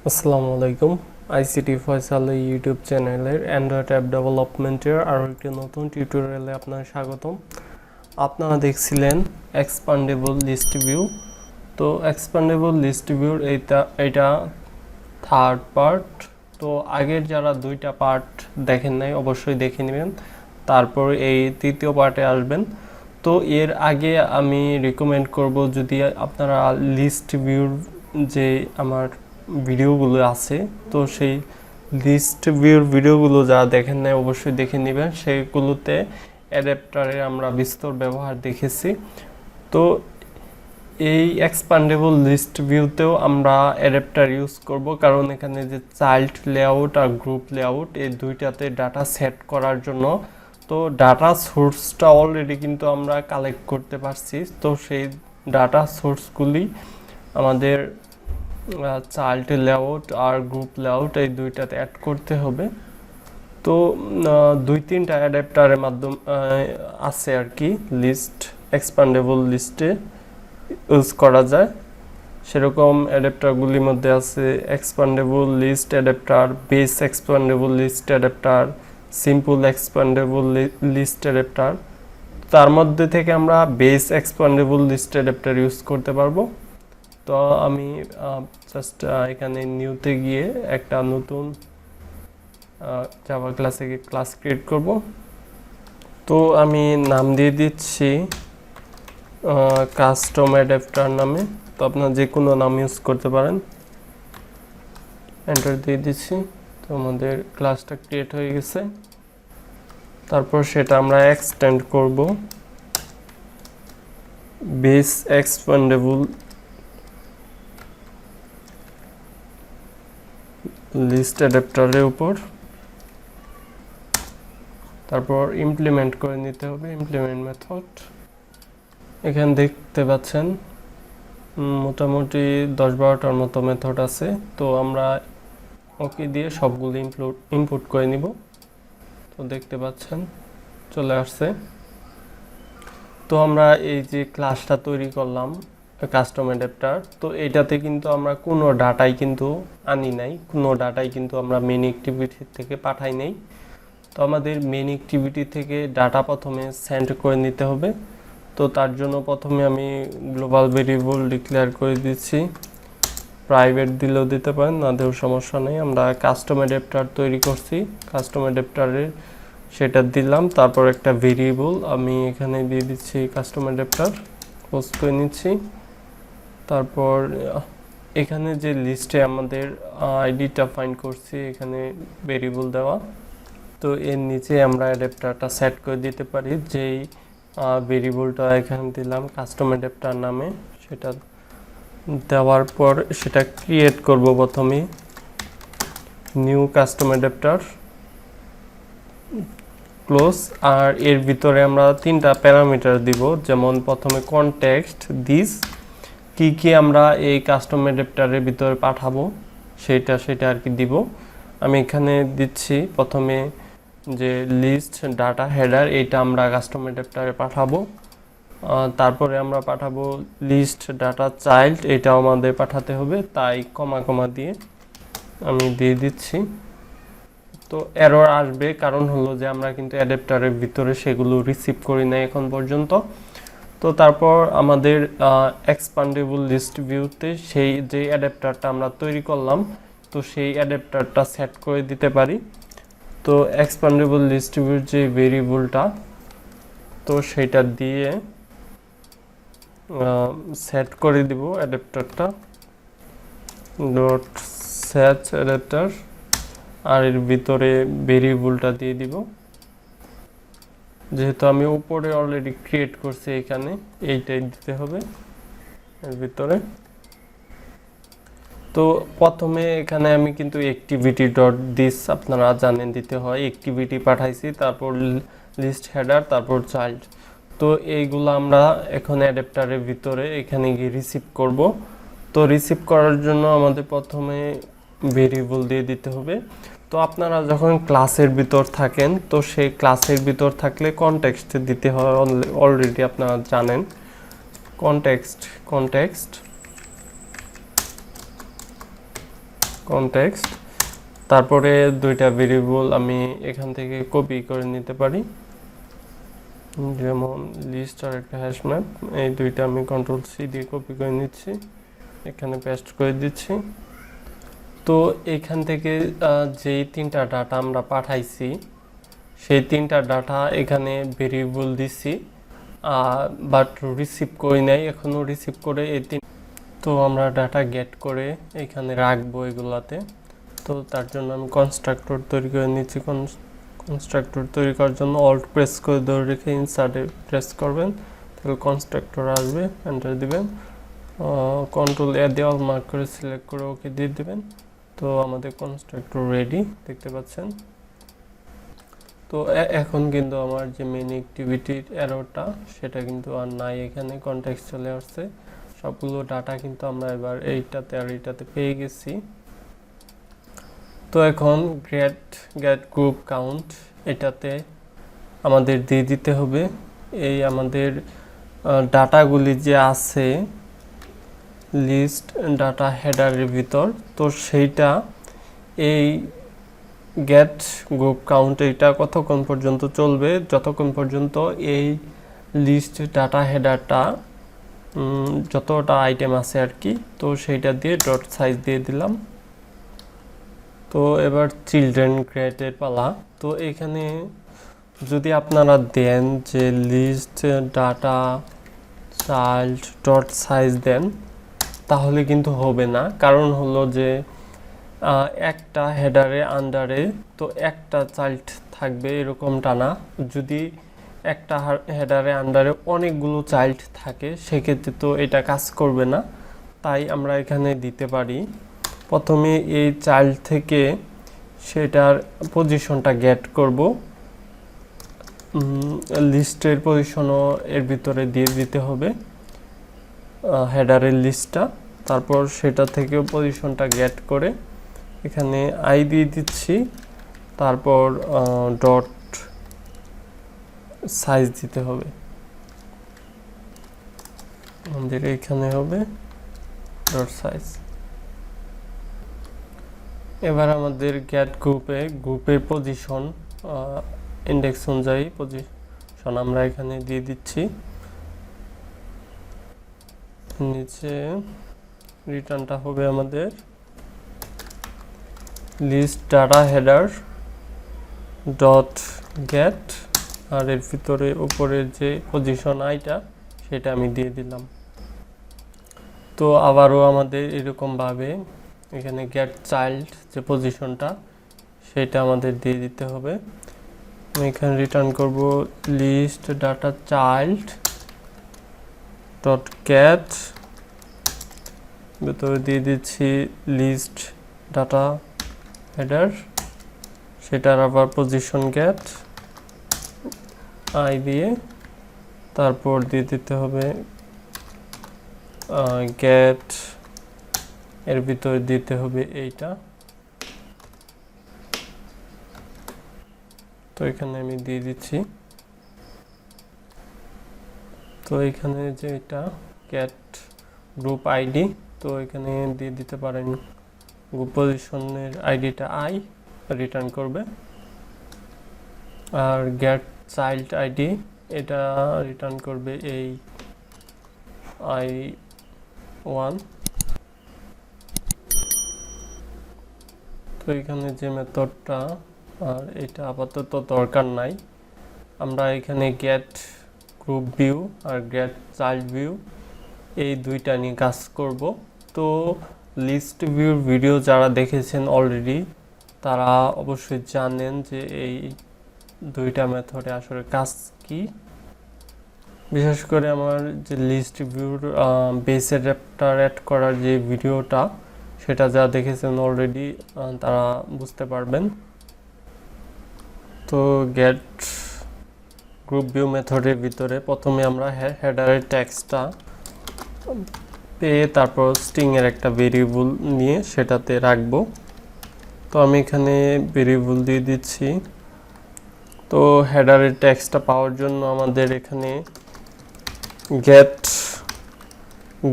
আসসালামু আলাইকুম। ICT Faisal YouTube চ্যানেলের অ্যান্ড্রয়েড অ্যাপ ডেভেলপমেন্টের আরও একটি নতুন টিউটোরিয়ালে আপনার স্বাগতম। আপনারা দেখছিলেন এক্সপান্ডেবল লিস্ট ভিউ। তো এক্সপান্ডেবল লিস্ট ভিউর এটা থার্ড পার্ট। তো আগের যারা দুইটা পার্ট দেখেন নাই অবশ্যই দেখে নেবেন, তারপর এই তৃতীয় পার্টে আসবেন। তো এর আগে আমি রিকমেন্ড করব, যদি আপনারা লিস্ট ভিউর যে আমার ভিডিওগুলো আছে, তো সেই লিস্ট ভিউর ভিডিওগুলো যারা দেখেন নাই অবশ্যই দেখে নেবেন। সেগুলোতে অ্যাডাপ্টারের আমরা বিস্তর ব্যবহার দেখেছি। তো এই এক্সপান্ডেবল লিস্ট ভিউতেও আমরা অ্যাডাপ্টার ইউজ করব, কারণ এখানে যে চাইল্ড লেআউট আর গ্রুপ লেআউট এই দুইটাতে ডাটা সেট করার জন্য, তো ডাটা সোর্সটা অলরেডি কিন্তু আমরা কালেক্ট করতে পারছি। তো সেই ডাটা সোর্সগুলি আমাদের চাইল্ড লেআউট আর গ্রুপ লেআউট এই দুইটাতে অ্যাড করতে হবে। তো দুই তিনটা অ্যাডাপ্টারের মাধ্যম আছে আর কি, লিস্ট এক্সপান্ডেবল লিস্টে ইউজ করা যায়। সেরকম অ্যাডাপ্টারগুলির মধ্যে আছে expandable list adapter, base expandable list adapter, simple expandable list adapter. তার মধ্যে থেকে আমরা base expandable list adapter use করতে পারবো। তো আমি জাস্ট এখানে নিউতে গিয়ে একটা নতুন জাভা ক্লাসে ক্লাস ক্রিয়েট করব। তো আমি নাম দিয়ে দিচ্ছি কাস্টম অ্যাডাপ্টার নামে। তো আপনারা যে কোনো নাম ইউজ করতে পারেন। এন্টার দিয়ে দিচ্ছি। তো আমাদের ক্লাসটা ক্রিয়েট হয়ে গেছে। তারপর সেটা আমরা এক্সটেন্ড করব বেস এক্সপান্ডেবল লিস্ট অ্যাডাপ্টারের উপর। তারপর ইমপ্লিমেন্ট করে নিতে হবে, ইমপ্লিমেন্ট মেথড। এখানে দেখতে পাচ্ছেন মোটামুটি 10-12টার মতো মেথড আছে। তো আমরা ওকে দিয়ে সবগুলো ইনপুট করে নিব। তো দেখতে পাচ্ছেন চলে আসছে। তো আমরা এই যে ক্লাসটা তৈরি করলাম কাস্টম অ্যাডাপ্টার, তো এইটাতে কিন্তু আমরা কোনো ডাটাই কিন্তু আনি নাই, কোনো ডাটাই কিন্তু আমরা মেইন অ্যাক্টিভিটি থেকে পাঠাই নাই। তো আমাদের মেইন অ্যাক্টিভিটি থেকে ডাটা প্রথমে সেন্ড করে নিতে হবে। তো তার জন্য প্রথমে আমি গ্লোবাল ভেরিয়েবল ডিক্লেয়ার করে দিচ্ছি। প্রাইভেট দিলেও দিতে পারেন, না দিলেও সমস্যা নেই। আমরা কাস্টম অ্যাডাপ্টার তৈরি করছি, কাস্টম অ্যাডাপ্টারের সেটা দিলাম। তারপর একটা ভেরিয়েবল আমি এখানে দিয়ে দিচ্ছি কাস্টম অ্যাডাপ্টার, পোস্ট করে নিচ্ছি। তারপর এখানে যে লিস্টে আমাদের আইডিটা ফাইন্ড করছি, এখানে ভেরিয়েবল দেওয়া। তো এর নিচে আমরা অ্যাডাপ্টারটা সেট করে দিতে পারি। যেই ভেরিয়েবলটা এখানে দিলাম কাস্টম অ্যাডাপ্টার নামে, সেটা দেওয়ার পর সেটা ক্রিয়েট করব প্রথমে নিউ কাস্টম অ্যাডাপ্টার, ক্লোজ। আর এর ভিতরে আমরা 3টা প্যারামিটার দিব, যেমন প্রথমে কনটেক্সট দিস, কি আমরা এই কাস্টম অ্যাডাপ্টারের ভিতরে পাঠাবো সেটা আর কি দিব। আমি এখানে দিচ্ছি প্রথমে যে লিস্ট ডাটা হেডার, এইটা আমরা কাস্টম অ্যাডাপ্টারে পাঠাবো। তারপরে আমরা পাঠাবো লিস্ট ডাটা চাইল্ড, এটাও আমাদের পাঠাতে হবে, তাই কমা দিয়ে আমি দিয়ে দিচ্ছি। তো এরর আসবে, কারণ হলো যে আমরা কিন্তু অ্যাডাপ্টারের ভিতরে সেগুলো রিসিভ করি না এখন পর্যন্ত। তো তারপর আমাদের এক্সপান্ডেবল লিস্ট ভিউতে সেই যে অ্যাডাপ্টারটা আমরা তৈরি করলাম, তো সেই অ্যাডাপ্টারটা সেট করে দিতে পারি। তো এক্সপান্ডেবল লিস্ট ভিউর যে ভেরিয়েবলটা, তো সেটা দিয়ে সেট করে দিব অ্যাডাপ্টারটা, ডট সেট অ্যাডাপ্টার। আর এর ভিতরে ভেরিয়েবলটা দিয়ে দিব, যেহেতু আমি উপরে অলরেডি ক্রিয়েট করছি, এখানে এইটাই দিতে হবে এর ভিতরে। তো প্রথমে এখানে আমি কিন্তু অ্যাক্টিভিটি ডট দিস আপনারা জানেন দিতে হয়, অ্যাক্টিভিটি পাঠাইছি, তারপর লিস্ট হেডার, তারপর চাইল্ড। তো এইগুলো আমরা এখন অ্যাডাপ্টারের ভিতরে এখানে গিয়ে রিসিভ করব। তো রিসিভ করার জন্য আমাদের প্রথমে ভেরিয়েবল দিয়ে দিতে হবে। তো আপনারা যখন ক্লাসের ভিতর থাকেন, তো সেই ক্লাসের ভিতর থাকলে কনটেক্সট দিতে হয়, অলরেডি আপনারা জানেন। Context context. তারপরে দুইটা ভেরিয়েবল আমি এখান থেকে কপি করে নিতে পারি, যেমন লিস্ট আর একটা হ্যাশ ম্যাপ। এই দুইটা আমি কন্ট্রোল সি দিয়ে কপি করে নিচ্ছি, এখানে পেস্ট করে দিচ্ছি। তো এখান থেকে যেই তিনটা ডাটা আমরা পাঠাইছি সেই তিনটা ডাটা এখানে ভেরিয়েবল দিছি, বাট রিসিভ করি নাই, এখনও রিসিভ করে তো আমরা ডাটা গেট করে এখানে রাখবো এগুলাতে। তো তার জন্য আমি কনস্ট্রাক্টর তৈরি করে নিচ্ছি। কনস্ট্রাক্টর তৈরি করার জন্য অল্ট প্রেস করে ধরে রেখে ইনসার্টে প্রেস করবেন, তাহলে কনস্ট্রাক্টর আসবে, এন্টার দিবেন। কন্ট্রোল এ দিয়ে অল মার্ক করে সিলেক্ট করে ওকে দিয়ে দিবেন। তো আমাদের কনস্ট্রাক্টর রেডি, দেখতে পাচ্ছেন। তো এখন কিন্তু আমার যে মেইন অ্যাক্টিভিটির এররটা সেটা কিন্তু আর নাই, এখানে কনটেক্সট চলে আসছে। সবগুলো ডাটা কিন্তু আমরা এবার এইটাতে আর এইটাতে পেয়ে গেছি। তো এখন গেট গ্রুপ কাউন্ট এটাতে আমাদের দিয়ে দিতে হবে এই আমাদের ডাটাগুলি যে আছে লিস্ট ডাটা হেডারের ভিতর, তো সেইটা এই গেট গ্রুপ কাউন্ট এটা কতক্ষণ পর্যন্ত চলবে, যতক্ষণ পর্যন্ত এই লিস্ট ডাটা হেডারটা যতটা আইটেম আছে আর কি, তো সেইটা দিয়ে ডট সাইজ দিয়ে দিলাম। তো এবার চিলড্রেন ক্রিয়েটের পালা। তো এখানে যদি আপনারা দেন যে list data child dot size দেন, তাহলে কিন্তু হবে না। কারণ হলো যে একটা হেডারে আন্ডারে তো একটা চাইল্ড থাকবে এরকমটা না। যদি একটা হেডারে আন্ডারে অনেকগুলো চাইল্ড থাকে সেক্ষেত্রে তো এটা কাজ করবে না। তাই আমরা এখানে দিতে পারি প্রথমে এই চাইল্ড থেকে সেটার পজিশনটা গেট করব, লিস্টের পজিশনও এর ভিতরে দিয়ে দিতে হবে হেডারের লিস্টটা। তারপর সেটা থেকে পজিশনটা গেট করে এখানে আই দিয়ে দিচ্ছি, তারপর ডট সাইজ দিতে হবে, আমাদের এখানে হবে ডট সাইজ। এবার আমাদের গেট গ্রুপের পজিশন ইন্ডেক্স অনুযায়ী পজিশন আমরা এখানে দিয়ে দিচ্ছি। নিচে রিটার্নটা হবে আমাদের list data header dot get, আর এর ভিতরে উপরের যে পজিশন আইটা সেটা আমি দিয়ে দিলাম। তো আবারও আমাদের এরকমভাবে এখানে গেট চাইল্ড যে পজিশনটা সেটা আমাদের দিয়ে দিতে হবে। আমি এখানে রিটার্ন করব list data child dot get, ভেতরে দিয়ে দিচ্ছি লিস্ট ডাটা হেডার, সেটার আবার পজিশন গেট আই দিয়ে, তারপর দিয়ে দিতে হবে গেট, এর ভিতরে দিতে হবে এইটা। তো এখানে আমি দিয়ে দিচ্ছি। তো এখানে যে এটা গেট গ্রুপ আইডি, তো এখানে দিয়ে দিতে পারেন গ্রুপ পজিশনের আইডিটা আই রিটার্ন করবে, আর গেট চাইল্ড আইডি এটা রিটার্ন করবে এই i1। তো এখানে যে মেথডটা, আর এটা আপাতত দরকার নাই, আমরা এখানে গেট গ্রুপ ভিউ আর গেট চাইল্ড ভিউ এই দুইটা নিয়ে কাজ করব। তো লিস্ট ভিউর ভিডিও যারা দেখেছেন অলরেডি তারা অবশ্যই জানেন যে এই দুইটা মেথডে আসলে কাজ কি। বিশেষ করে আমার যে লিস্ট ভিউর বেস অ্যাডাপ্টার অ্যাড করার যে ভিডিওটা সেটা যারা দেখেছেন অলরেডি তারা বুঝতে পারবেন। তো গেট গ্রুপ ভিউ মেথডের ভিতরে প্রথমে আমরা হেডারের টেক্সটটা পেয়ে তারপর স্ট্রিং এর একটা ভেরিয়েবল নিয়ে সেটাতে রাখবো। তো আমি এখানে ভেরিয়েবল দিয়ে দিচ্ছি। তো হেডারের টেক্সটটা পাওয়ার জন্য আমাদের এখানে গেট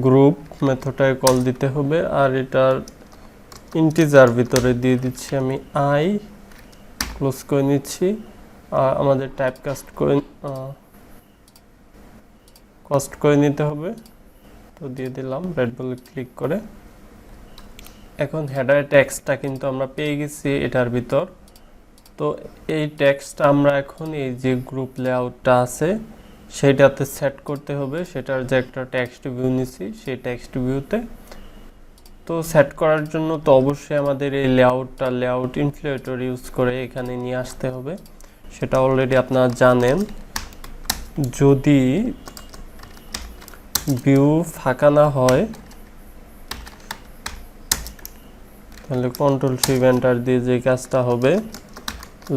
গ্রুপ মেথডটায় কল দিতে হবে, আর এটার ইন্টিজার ভিতরে দিয়ে দিচ্ছি আমি আই, ক্লোজ করে নিচ্ছি। আর আমাদের টাইপ কাস্ট করে নিতে হবে, তো দিয়ে দিলাম রেড বলে ক্লিক করে। এখন হেডার টেক্সটটা কিন্তু আমরা পেয়ে গেছি এটার ভিতর। তো এই টেক্সটটা আমরা এখন এই যে গ্রুপ লেআউটটা আছে সেইটাতে সেট করতে হবে, সেটার যে একটা টেক্সট ভিউ নিছি সেই টেক্সট ভিউতে। তো সেট করার জন্য তো অবশ্যই আমাদের এই লেআউট ইনফ্লেটর ইউজ করে এখানে নিয়ে আসতে হবে, সেটা অলরেডি আপনারা জানেন। যদি ভিউ ফাঁকা না হয় তাহলে কন্ট্রোল-শিফট এন্টার দিয়ে যে কাজটা হবে,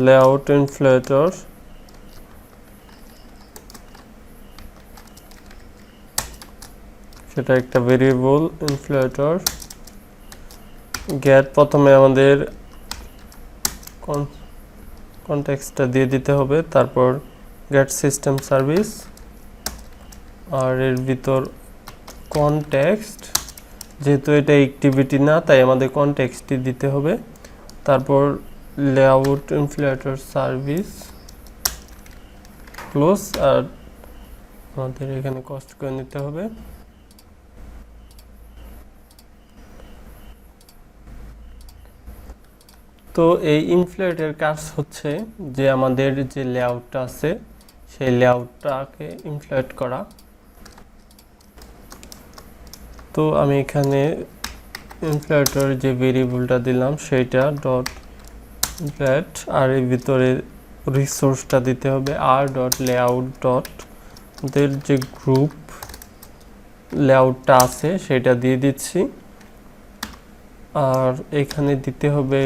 লেআউট ইনফ্লেটর সেটা একটা ভেরিয়েবল ইনফ্লেটর গেট, প্রথমে আমাদের কনটেক্সটটা দিয়ে দিতে হবে, তারপর গেট সিস্টেম সার্ভিস, আর এর ভিতর কনটেক্সট, যেহেতু এটা অ্যাক্টিভিটি না তাই আমাদের কনটেক্সটই দিতে হবে। তারপর লেআউট ইনফ্লেটর সার্ভিস ক্লোজ, আর আমাদের এখানে কস্ট করে নিতে হবে। তো এই ইনফ্লেটের কাজ হচ্ছে যে আমাদের যে লেআউটটা আছে সেই লেআউটটাকে ইনফ্লেট করা। তো আমি এখানে ইনফ্লেটর যে ভেরিয়েবলটা দিলাম সেইটা ডট ইনফ্লেট, আর এর ভিতরে রিসোর্সটা দিতে হবে আর ডট লেআউট ডট দের যে গ্রুপ লেআউটটা আছে সেটা দিয়ে দিচ্ছি। আর এখানে দিতে হবে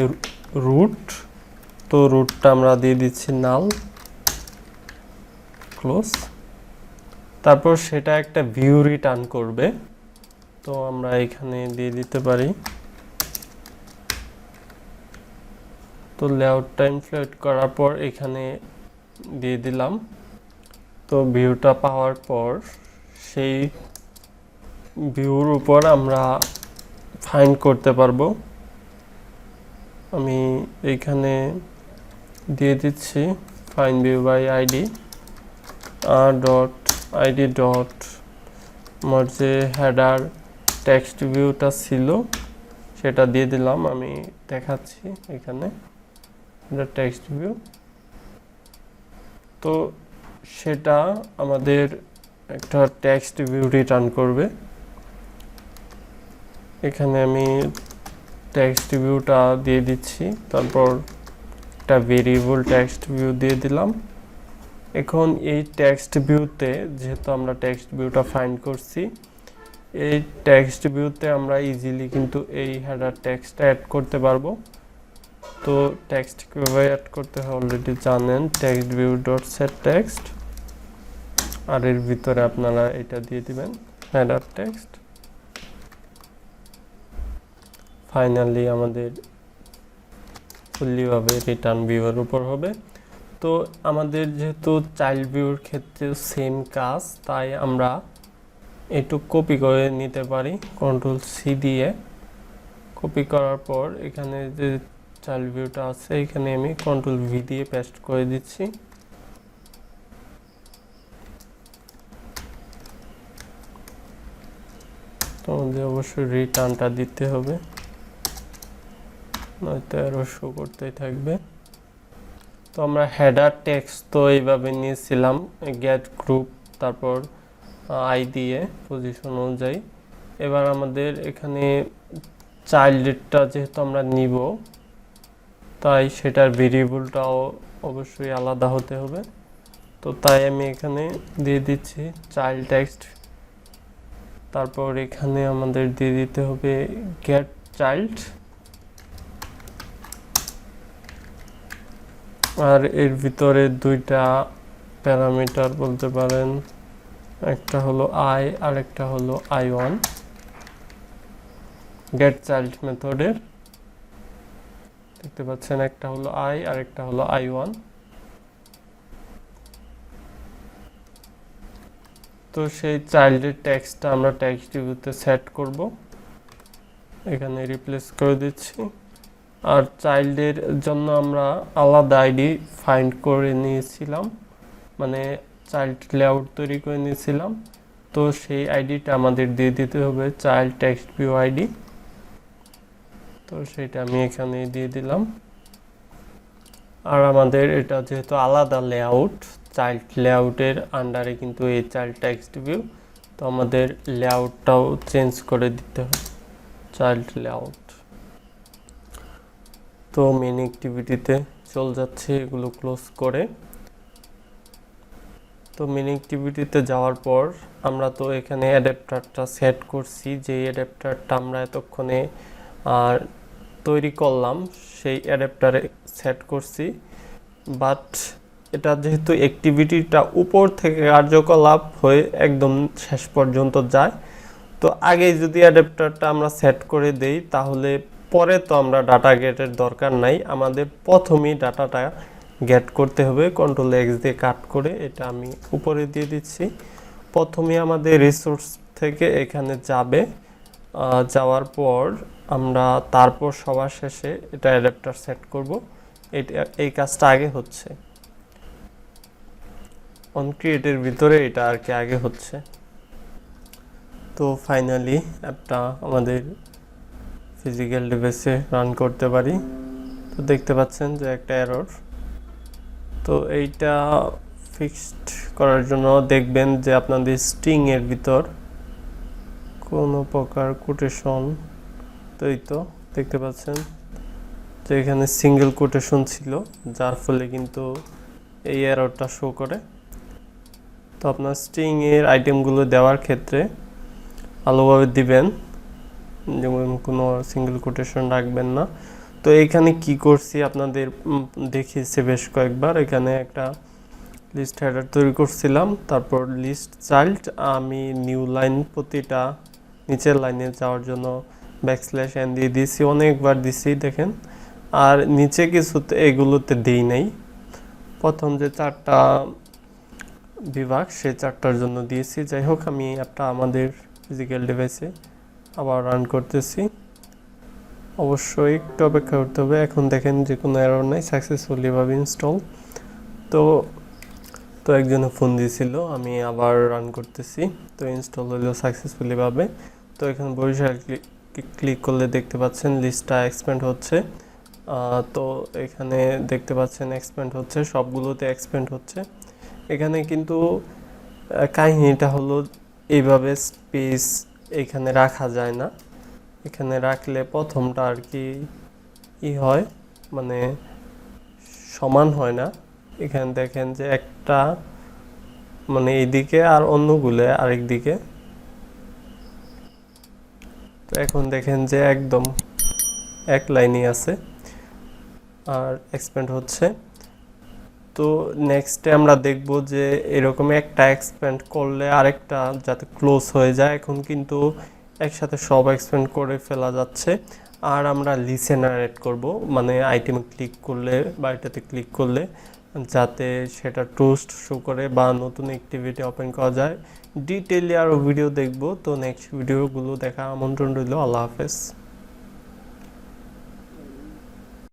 রুট, তো রুটটা আমরা দিয়ে দিচ্ছি নাল, ক্লোজ। তারপর সেটা একটা ভিউ রিটার্ন করবে, তো আমরা এখানে দিয়ে দিতে পারি। তো লেআউটটা ইনফ্লেট করার পর এখানে দিয়ে দিলাম। তো ভিউটা পাওয়ার পর সেই ভিউর উপর আমরা ফাইন্ড করতে পারবো। আমি এইখানে দিয়ে দিচ্ছি ফাইন্ড ভিউ বাই আইডি, আর ডট আইডি ডট আমার যে হেডার টেক্সট ভিউটা ছিল সেটা দিয়ে দিলাম। আমি দেখাচ্ছি এখানে হেডার টেক্সট ভিউ, তো সেটা আমাদের একটা টেক্সট ভিউ রিটার্ন করবে। এখানে আমি টেক্সট ভিউটা দিয়ে দিচ্ছি, তারপর একটা ভেরিয়েবল টেক্সট ভিউ দিয়ে দিলাম। এখন এই টেক্সট ভিউতে যেহেতু আমরা টেক্সট ভিউটা ফাইন্ড করছি, এই টেক্সট ভিউতে আমরা ইজিলি কিন্তু এই হেডার টেক্সটটা অ্যাড করতে পারবো। তো টেক্সট কিভাবে অ্যাড করতে হয় অলরেডি জানেন, text view dot set text, আর এর ভিতরে আপনারা এটা দিয়ে দিবেন হেডার টেক্সট। ফাইনালি আমাদের ফুললিভাবে রিটার্ন ভিউয়ের উপর হবে। তো আমাদের যেহেতু চাইল্ড ভিউর ক্ষেত্রে সেম কাজ, তাই আমরা একটু কপি করে নিতে পারি কন্ট্রোল-সি দিয়ে। কপি করার পর এখানে যে চাইল্ড ভিউটা আছে এখানে আমি কন্ট্রোল-ভি দিয়ে পেস্ট করে দিচ্ছি। তো আমাদের অবশ্যই রিটার্নটা দিতে হবে, নয়তো এরর শো করতেই থাকবে। তো আমরা হেডার টেক্সট তো এইভাবে নিয়েছিলাম গেট গ্রুপ, তারপর আই দিয়ে পজিশন অনুযায়ী। এবার আমাদের এখানে চাইল্ডটা যেহেতু আমরা নিব তাই সেটার ভেরিয়েবলটাও অবশ্যই আলাদা হতে হবে। তো তাই আমি এখানে দিয়ে দিচ্ছি চাইল্ড টেক্সট, তারপর এখানে আমাদের দিয়ে দিতে হবে গেট চাইল্ড, আর এর ভিতরে দুইটা প্যারামিটার বলতে পারেন, একটা হলো আই আর একটা হলো i1 গেট চাইল্ড মেথডের। দেখতে পাচ্ছেন একটা হলো আই আর একটা হলো i1। তো সেই চাইল্ডের টেক্সটটা আমরা টেক্সট ভিউতে সেট করব। এখানে রিপ্লেস করে দিচ্ছি। আর চাইল্ডের জন্য আমরা আলাদা আইডি ফাইন্ড করে নিয়েছিলাম, মানে চাইল্ড লেআউট তৈরি করে নিয়েছিলাম। তো সেই আইডিটা আমাদের দিয়ে দিতে হবে, চাইল্ড টেক্সট ভিউ আইডি। তো সেটা আমি এখানে দিয়ে দিলাম। আর আমাদের এটা যেহেতু আলাদা লেআউট, চাইল্ড লেআউটের আন্ডারে কিন্তু এই চাইল্ড টেক্সট ভিউ, তো আমাদের লেআউটটাও চেঞ্জ করে দিতে হবে, চাইল্ড লেআউট। তো মেন অ্যাক্টিভিটিতে চল যাচ্ছে, এগুলো ক্লোজ করে। তো মেন অ্যাক্টিভিটিতে যাওয়ার পর আমরা তো এখানে অ্যাডাপ্টারটা সেট করছি, যে অ্যাডাপ্টারটা আমরা এতক্ষণে তৈরি করলাম সেই অ্যাডাপ্টারে সেট করছি। বাট এটা যেহেতু অ্যাক্টিভিটিটা উপর থেকে কার্যকলাপ হয়ে একদম শেষ পর্যন্ত যায়, তো আগে যদি অ্যাডাপ্টারটা আমরা সেট করে দেই তাহলে পরে তো আমরা ডাটা গেটের দরকার নাই, আমাদের প্রথমেই ডাটাটা গেট করতে হবে। কন্ট্রোল এক্স দিয়ে কাট করে এটা আমি উপরে দিয়ে দিচ্ছি। প্রথমে আমাদের রিসোর্স থেকে এখানে যাবে, যাওয়ার পর আমরা তারপর সবার শেষে এটা অ্যাডাপ্টার সেট করব। এই কাজটা আগে হচ্ছে অন ক্রিয়েটের ভিতরে, এটা আর কি আগে হচ্ছে। তো ফাইনালি অ্যাপটা আমাদের ফিজিক্যাল ডিভাইসে রান করতে পারি। তো দেখতে পাচ্ছেন যে একটা এরর। তো এইটা ফিক্সড করার জন্য দেখবেন যে আপনাদের স্ট্রিং এর ভিতর কোনো প্রকার কোটেশন, তো এই তো দেখতে পাচ্ছেন যে এখানে সিঙ্গেল কোটেশন ছিল, যার ফলে কিন্তু এই এররটা শো করে। তো আপনার স্ট্রিং এর আইটেমগুলো দেওয়ার ক্ষেত্রে ভালোভাবে দিবেন, যেমন কোনো সিঙ্গেল কোটেশন রাখবেন না। তো এইখানে কি করছি আপনাদের দেখিয়েছি বেশ কয়েকবার। এখানে একটা লিস্ট হেডার তৈরি করছিলাম, তারপর লিস্ট চাইল্ড আমি নিউ লাইন প্রতিটা নিচের লাইনে যাওয়ার জন্য ব্যাকস্ল্যাশ এন দিয়ে দিয়েছি, অনেকবার দিছি দেখেন। আর নিচে কিছুতে এগুলোতে দিই নাই, প্রথম যে 4টা বিভাগ সেই 4টার জন্য দিয়েছি। যাই হোক, আমি একটা আমাদের ফিজিক্যাল ডিভাইসে আবার রান করতেছি। অবশ্যই একটু অপেক্ষা করতে হবে। এখন দেখেন যে কোনো এরর নাই, সাকসেসফুলি ভাবে ইনস্টল। তো একজনে ফোন দিয়েছিল, আমি আবার রান করতেছি। তো ইনস্টল হলো সাকসেসফুলি ভাবে। তো এখানে বরিশাল ক্লিক করলে দেখতে পাচ্ছেন লিস্টটা এক্সপ্যান্ড হচ্ছে। তো এখানে দেখতে পাচ্ছেন এক্সপ্যান্ড হচ্ছে, সবগুলোতে এক্সপ্যান্ড হচ্ছে। এখানে কিন্তু কাহিনীটা হলো এইভাবে স্পেস এখানে রাখা যায় না, এখানে রাখলে প্রথমটা আর কি হয়, মানে সমান হয় না। এখানে দেখেন যে একটা মানে এইদিকে আর অন্যগুলো আরেক দিকে। তো এখন দেখেন যে একদম এক লাইনই আছে আর এক্সপ্যান্ড হচ্ছে। তো নেক্সটে আমরা দেখব যে এরকম একটা এক্সপ্যান্ড করলে আরেকটা যাতে ক্লোজ হয়ে যায়। এখন কিন্তু একসাথে সব এক্সপ্যান্ড করে ফেলা যাচ্ছে। আর আমরা লিসেনার এড করব, মানে আইটেমে ক্লিক করলে বা এটাতে ক্লিক করলে যাতে সেটা টুস্ট শো করে বা নতুন অ্যাক্টিভিটি ওপেন করা যায়। ডিটেইলে আরও ভিডিও দেখব। তো নেক্সট ভিডিওগুলো দেখার আমন্ত্রণ রইল। আল্লাহ হাফেজ।